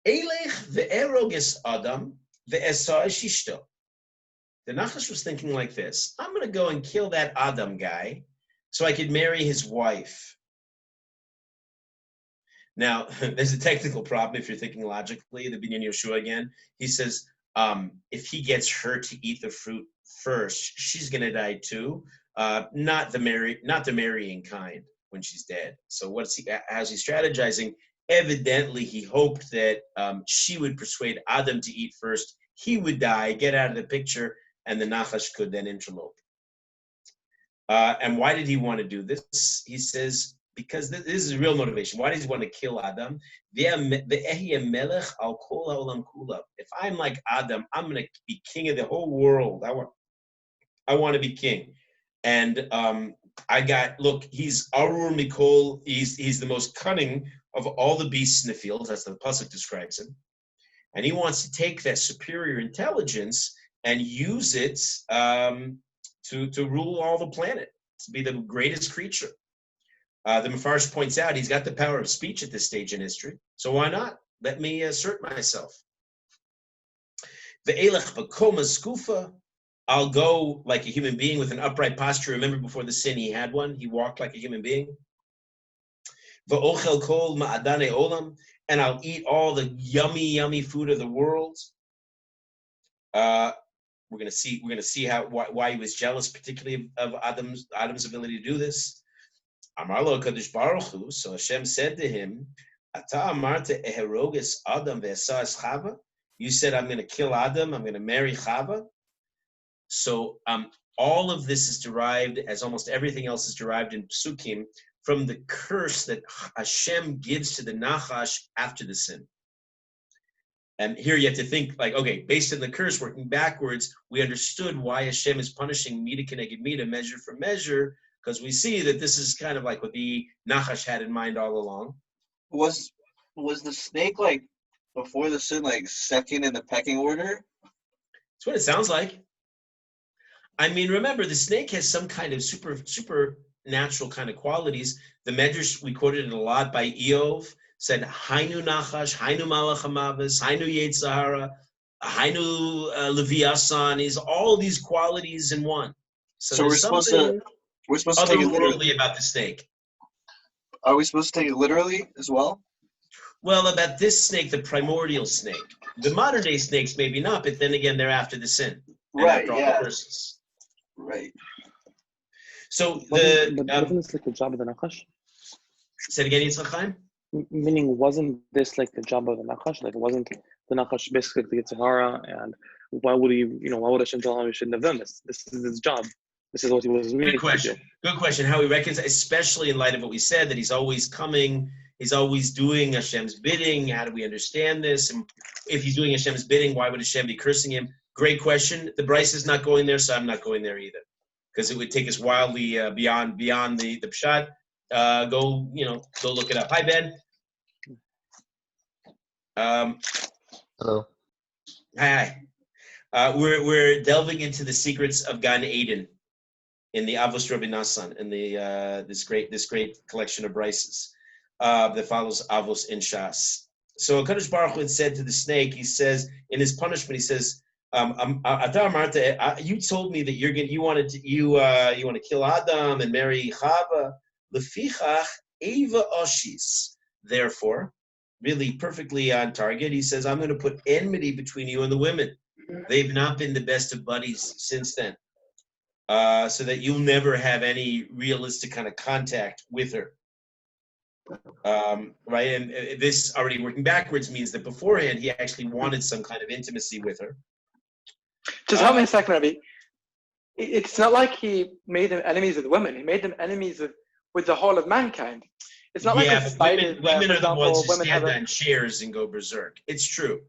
Elech ve'eroges Adam. The Nachash was thinking like this: I'm going to go and kill that Adam guy so I could marry his wife. Now, there's a technical problem if you're thinking logically. The Binyan Yoshua again, he says, if he gets her to eat the fruit first, she's going to die too. Not the marrying kind when she's dead. So how's he strategizing? Evidently, he hoped that she would persuade Adam to eat first. He would die, get out of the picture, and the Nachash could then interlope. And why did he want to do this? He says, because this is real motivation. Why does he want to kill Adam? If I'm like Adam, I'm going to be king of the whole world. I want to be king. And he's Arur Mikol. He's the most cunning of all the beasts in the field. That's the pasuk describes him. And he wants to take that superior intelligence and use it to rule all the planet, to be the greatest creature. The Mefarsh points out he's got the power of speech at this stage in history, so why not? Let me assert myself. Ve'elech b'koma skufa, I'll go like a human being with an upright posture. Remember, before the sin, he had one. He walked like a human being. Ve'ochel kol ma'adane olam, and I'll eat all the yummy, yummy food of the world. We're gonna see why he was jealous, particularly of Adam's ability to do this. Amar lo Kadosh Baruch Hu. So Hashem said to him, "Ata amarta eheroges Adam ve'esas Chava." You said I'm going to kill Adam. I'm going to marry Chava. So all of this is derived, as almost everything else is derived in Psukim, from the curse that Hashem gives to the Nachash after the sin. And here you have to think, like, okay, based on the curse, working backwards, we understood why Hashem is punishing Mida Keneged Mida, measure for measure, because we see that this is kind of like what the Nachash had in mind all along. Was the snake, like, before the sin, like, second in the pecking order? That's what it sounds like. I mean, remember, the snake has some kind of supernatural kind of qualities. The Medrash, we quoted it a lot by Eov, said, Hainu Nachash, Hainu Malach HaMavis, Hainu Yetzahara, Hainu Leviasan. Is all these qualities in one. So we're supposed to take it literally about the snake. Are we supposed to take it literally as well? Well, about this snake, the primordial snake. The modern day snakes, maybe not, but then again, they're after the sin. Right, after all the curses. Right. So wasn't this like the job of the Nachash? Say it again, Yitzchak Chaim? Meaning, wasn't this like the job of the Nachash? Like, wasn't the Nachash basically the Yitzhara? And why would Hashem tell him he shouldn't have done this? This is his job. This is what he was made to do. Good question. How he reconciles, especially in light of what we said, that he's always coming, he's always doing Hashem's bidding. How do we understand this? And if he's doing Hashem's bidding, why would Hashem be cursing him? Great question. The Bleiweiss is not going there, so I'm not going there either, because it would take us wildly beyond the pshat. Go look it up. Hi, Ben. Hello. Hi. We're delving into the secrets of Gan Eden in the Avos Rabbi Nosson, in the this great collection of brises that follows Avos in Shas. So Kadosh Baruch Hu had said to the snake, he says in his punishment, he says, you told me that you want to kill Adam and marry Chava. Lefichach Eva Oshis. Therefore, really perfectly on target, he says, I'm going to put enmity between you and the women. They've not been the best of buddies since then. So that you'll never have any realistic kind of contact with her. Right? And this already working backwards means that beforehand he actually wanted some kind of intimacy with her. Just help me a second, Rabbi. It's not like he made them enemies with women. He made them enemies with the whole of mankind. It's not like a spider. Women are the ones who stand on chairs and go berserk. It's true.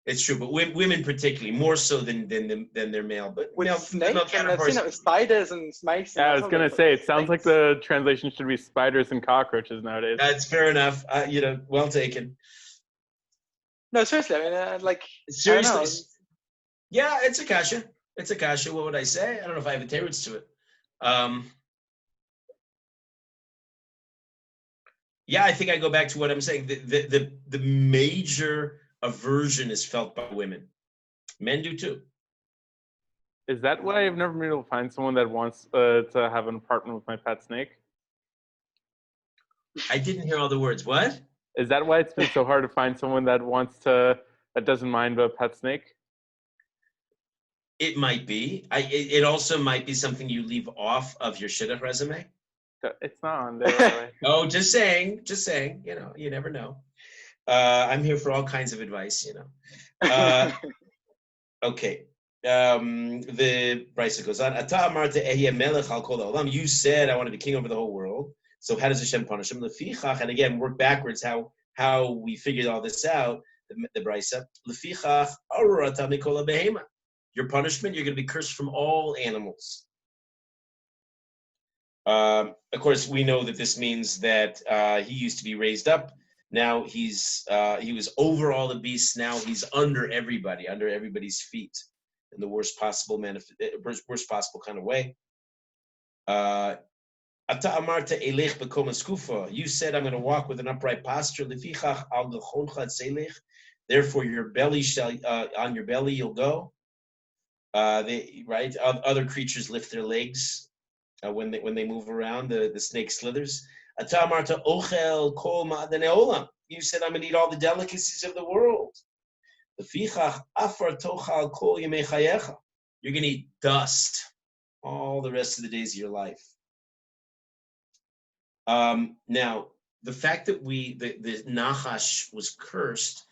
But women particularly, more so than their male. But with snakes, and I've seen it with spiders and mice. Yeah, I was gonna say, it sounds like the translation should be spiders and cockroaches nowadays. That's fair enough. Well taken. No, seriously. I mean, seriously. Yeah, it's a kasha. It's a kasha. What would I say? I don't know if I have a teretz to it. Yeah, I think I go back to what I'm saying. The major aversion is felt by women. Men do too. Is that why I've never been able to find someone that wants to have an apartment with my pet snake? I didn't hear all the words. What? Is that why it's been so hard to find someone that doesn't mind a pet snake? It might be. It also might be something you leave off of your shidduch resume. It's not on there, by the way. Oh, just saying. You never know. I'm here for all kinds of advice, Okay. The Brisa goes on. Ata amarta ehyeh melech al kol ha'olam. You said I want to be king over the whole world. So how does Hashem punish him? Lefichach, and again, work backwards. How we figured all this out. The Brisa. Lefichach arurata mikol ha'behema. Your punishment, you're going to be cursed from all animals. Of course, we know that this means that he used to be raised up. Now he was over all the beasts. Now he's under everybody, under everybody's feet, in the worst possible kind of way. Ata amarta elech bekom eskufa. You said I'm going to walk with an upright posture. Lefichach al gechoncha tzelech. Therefore, your belly shall on your belly you'll go. Other creatures lift their legs when they move around. The snake slithers. Atamarta ochel kol ma'adane olam. You said I'm going to eat all the delicacies of the world. Lefichach afar tochal kol yemei chayecha. You're going to eat dust all the rest of the days of your life. Now, the fact that the Nachash was cursed,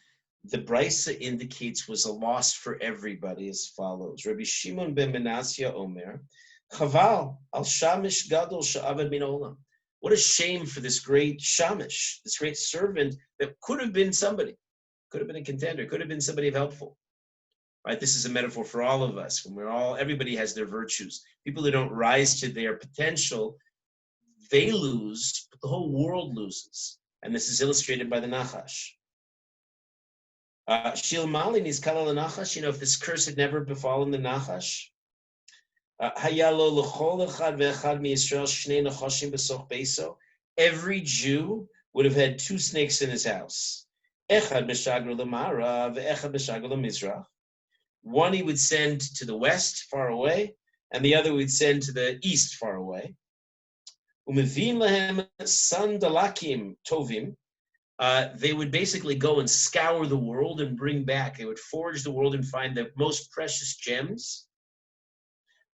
the Brisa indicates was a loss for everybody as follows. Rabbi Shimon ben Menasya Omer, Chaval al Shamish Gadol Sha'avad Min Olam. What a shame for this great Shamish, this great servant that could have been somebody, could have been a contender, could have been somebody helpful. Right? This is a metaphor for all of us. When everybody has their virtues. People who don't rise to their potential, they lose, but the whole world loses. And this is illustrated by the Nachash. Shil Malin is Kala Nachash. If this curse had never befallen the Nachash, every Jew would have had two snakes in his house. One he would send to the west, far away, and the other would send to the east, far away. They would basically go and scour the world and bring back. They would forage the world and find the most precious gems.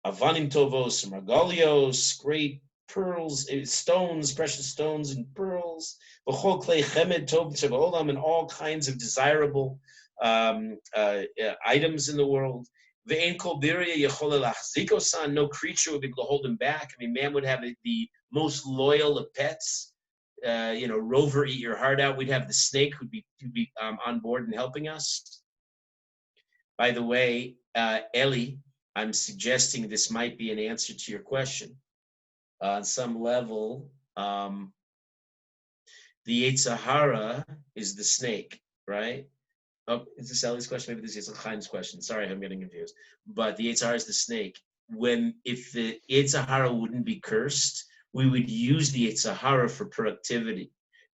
Avanim tovos, margolios, great pearls, stones, precious stones and pearls. V'chol klei chemed tov tzevaolam, and all kinds of desirable items in the world. Ve'en kol birya yechol lachziko san. No creature would be able to hold him back. I mean, man would have the most loyal of pets. Rover, eat your heart out. We'd have the snake who'd be on board and helping us. By the way, Eli, I'm suggesting this might be an answer to your question. On some level, the Yetzer Hara is the snake, right? Oh, is this Eli's question? Maybe this is Chaim's question. Sorry, I'm getting confused. But the Yetzer Hara is the snake. If the Yetzer Hara wouldn't be cursed, we would use the Yetzer Hara for productivity.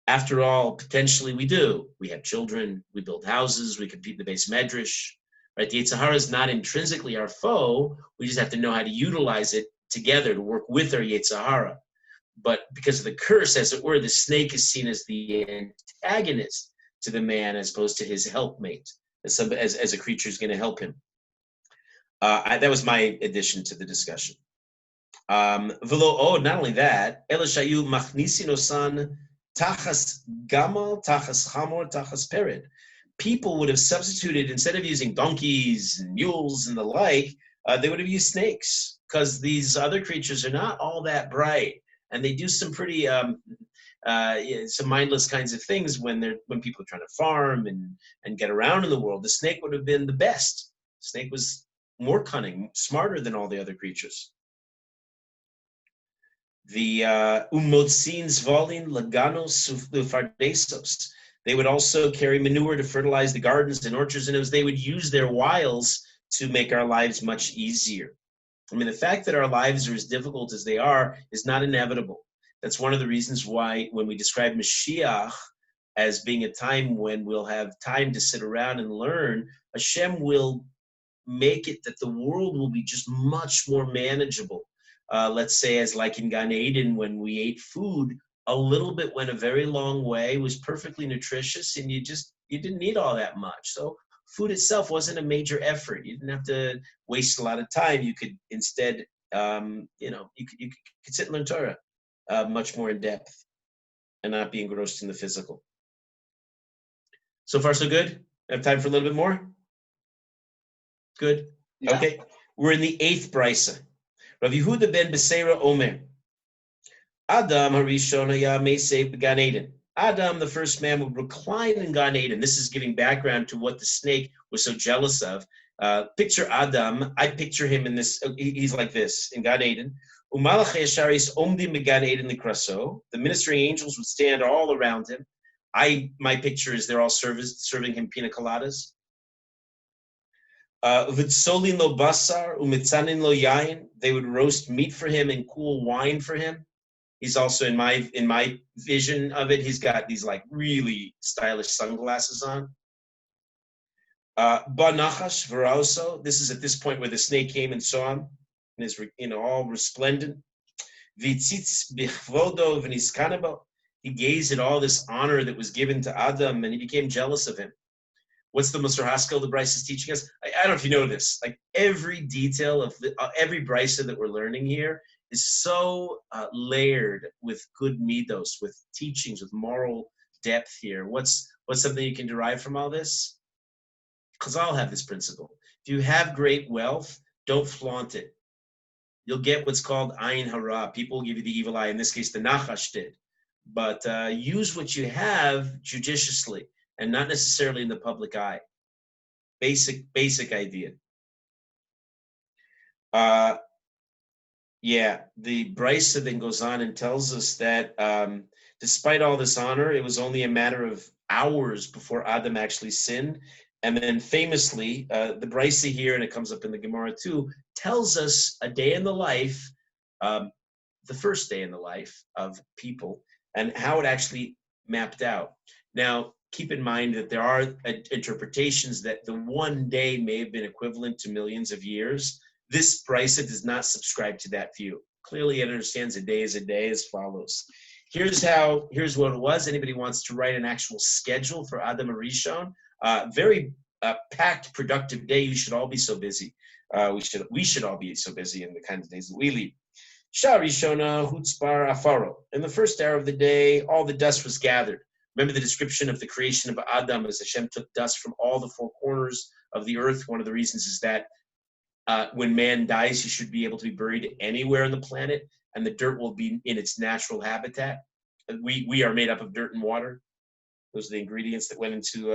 After all, potentially we do. We have children, we build houses, we compete in the base medrash. Right? The Yetzer Hara is not intrinsically our foe. We just have to know how to utilize it together to work with our Yetzer Hara. But because of the curse, as it were, the snake is seen as the antagonist to the man as opposed to his helpmate, as a creature who's going to help him. That was my addition to the discussion. Not only that, Elishayu machnisin osan tachas gamal, tachas chamor, tachas pered. People would have substituted, instead of using donkeys and mules and the like, they would have used snakes, because these other creatures are not all that bright, and they do some pretty some mindless kinds of things when people are trying to farm and get around in the world. The snake would have been the best. The snake was more cunning, smarter than all the other creatures. The umotzin zvolin laganos fardesos. They would also carry manure to fertilize the gardens and orchards, and they would use their wiles to make our lives much easier. I mean, the fact that our lives are as difficult as they are is not inevitable. That's one of the reasons why when we describe Mashiach as being a time when we'll have time to sit around and learn, Hashem will make it that the world will be just much more manageable. Let's say, as like in Gan Eden, when we ate food, a little bit went a very long way, was perfectly nutritious, and you didn't need all that much. So food itself wasn't a major effort. You didn't have to waste a lot of time. You could instead, you could sit and learn Torah much more in depth and not be engrossed in the physical. So far, so good? Have time for a little bit more? Good? Yeah. Okay. We're in the 8th brisa. Rav Yehuda ben Beseira Omer. Adam Harishon Haya Meisei B'Gan Eden. Adam, the first man, would recline in Gan Eden. This is giving background to what the snake was so jealous of. Picture Adam. I picture him in this. He's like this in Gan Eden. Umalach Yesharis Omdim B'Gan Eden Likraso. The ministering angels would stand all around him. My picture is they're all serving him pina coladas. V'tsolin lo basar umitzanin lo yain. They would roast meat for him and cool wine for him. He's also in my vision of it. He's got these like really stylish sunglasses on. Banachash v'rauso. This is at this point where the snake came and saw him, and is all resplendent. V'tzitz bichvodo v'niskanabo. He gazed at all this honor that was given to Adam, and he became jealous of him. What's the Musar Haskell the Bryce is teaching us? I don't know if you know this. Like every detail of every Bryce that we're learning here is so layered with good midos, with teachings, with moral depth here. What's something you can derive from all this? Because I'll have this principle. If you have great wealth, don't flaunt it. You'll get what's called ayin hara. People will give you the evil eye. In this case, the nachash did. But use what you have judiciously and not necessarily in the public eye. Basic idea. The Brisa then goes on and tells us that despite all this honor, it was only a matter of hours before Adam actually sinned. And then famously, the Brisa here, and it comes up in the Gemara too, tells us a day in the life, the first day in the life of people, and how it actually mapped out. Now, keep in mind that there are interpretations that the one day may have been equivalent to millions of years. This Brisa does not subscribe to that view. Clearly, it understands a day is a day as follows. Here's what it was. Anybody wants to write an actual schedule for Adam Arishon? Very packed, productive day. You should all be so busy. We should all be so busy in the kinds of days that we lead. Sharishona Hutzbar Afaro. In the first hour of the day, all the dust was gathered. Remember the description of the creation of Adam as Hashem took dust from all the four corners of the earth. One of the reasons is that when man dies, he should be able to be buried anywhere on the planet, and the dirt will be in its natural habitat. We are made up of dirt and water. Those are the ingredients that went into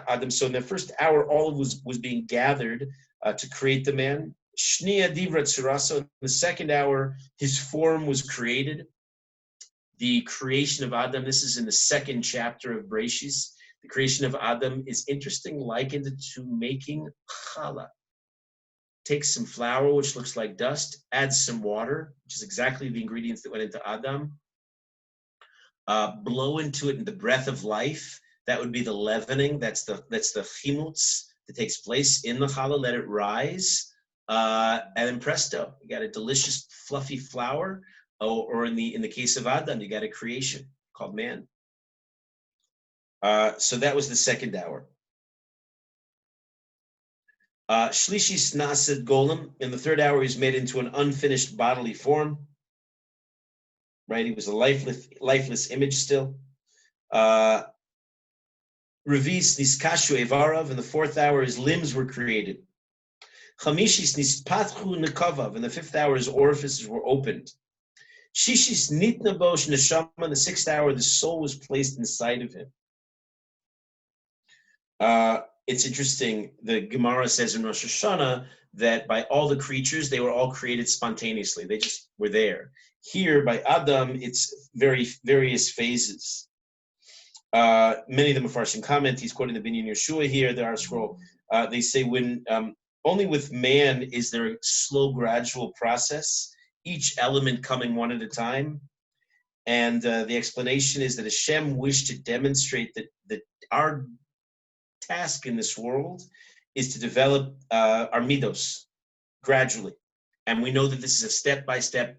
Adam. So in the first hour, all was being gathered to create the man. Shnia Divra Tsuraso. In the second hour, his form was created. The creation of Adam, this is in the second chapter of Breshis. The creation of Adam is interesting, likened to making challah. Take some flour, which looks like dust, add some water, which is exactly the ingredients that went into Adam. Blow into it in the breath of life. That would be the leavening. That's the chimutz that takes place in the challah. Let it rise. And then presto, you got a delicious fluffy flour, or in the case of Adam, you got a creation called man. So that was the second hour. Shlishis nasid golem. In the third hour, he's made into an unfinished bodily form. Right, he was a lifeless image still. Revis niskashu evarav. In the fourth hour, his limbs were created. Chamishis nispatchu nekavav. In the fifth hour, his orifices were opened. Shishis nitna bosh neshama. In the sixth hour, the soul was placed inside of him. It's interesting. The Gemara says in Rosh Hashanah that by all the creatures, they were all created spontaneously. They just were there. Here, by Adam, it's various phases. Many of them are Farshim comment. He's quoting the Binyan Yeshua here, the Ar Scroll. They say when only with man is there a slow, gradual process, each element coming one at a time. And the explanation is that Hashem wished to demonstrate that our task in this world is to develop our midos gradually. And we know that this is a step-by-step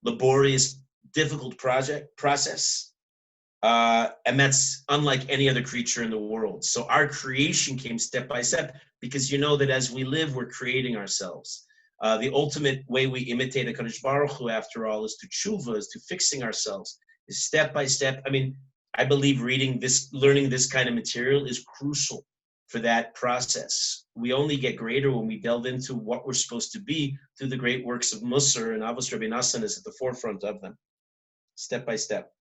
laborious, difficult process. And that's unlike any other creature in the world. So our creation came step by step, because you know that as we live, we're creating ourselves. The ultimate way we imitate HaKadosh Baruch Hu, after all, is to tshuva, is to fixing ourselves, is step by step. I mean, I believe learning this kind of material is crucial for that process. We only get greater when we delve into what we're supposed to be through the great works of Musar, and Avos Rabbi Nosson is at the forefront of them, step by step.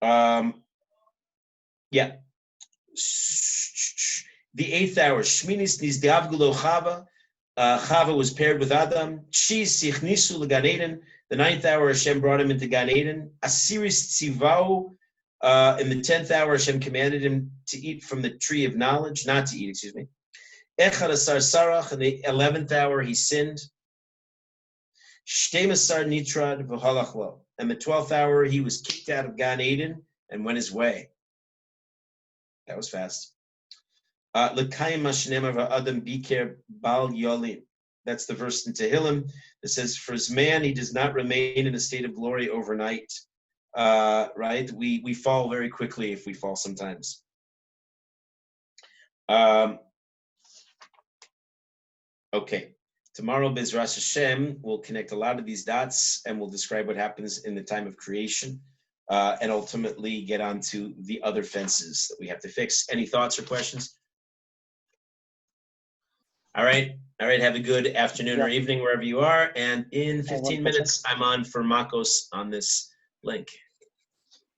Yeah. The 8th hour, Shminis Nizdiavgulo Chava. Chava was paired with Adam. Shis Sichnisu L'Gan Eden. The 9th hour, Hashem brought him into Gan Eden. Asiris Tzivau. In the 10th hour, Hashem commanded him to eat from the tree of knowledge, not to eat, excuse me. Echad Asar Sarach. In the 11th hour, he sinned. Shteim Asar Nitrad V'halach Lo. And the 12th hour, he was kicked out of Gan Eden and went his way. That was fast. L'kayim Mashnema V'adam Biker Bal Yolim. That's the verse in Tehillim that says, for his man, he does not remain in a state of glory overnight. Right? We fall very quickly if we fall sometimes. Okay. Tomorrow, Bezras Hashem, we'll connect a lot of these dots and we'll describe what happens in the time of creation and ultimately get onto the other fences that we have to fix. Any thoughts or questions? All right. Have a good afternoon or evening wherever you are. And in 15 minutes, I'm on for Makos on this link.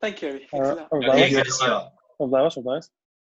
Thank you. Okay, good to see you all. Bleiweiss?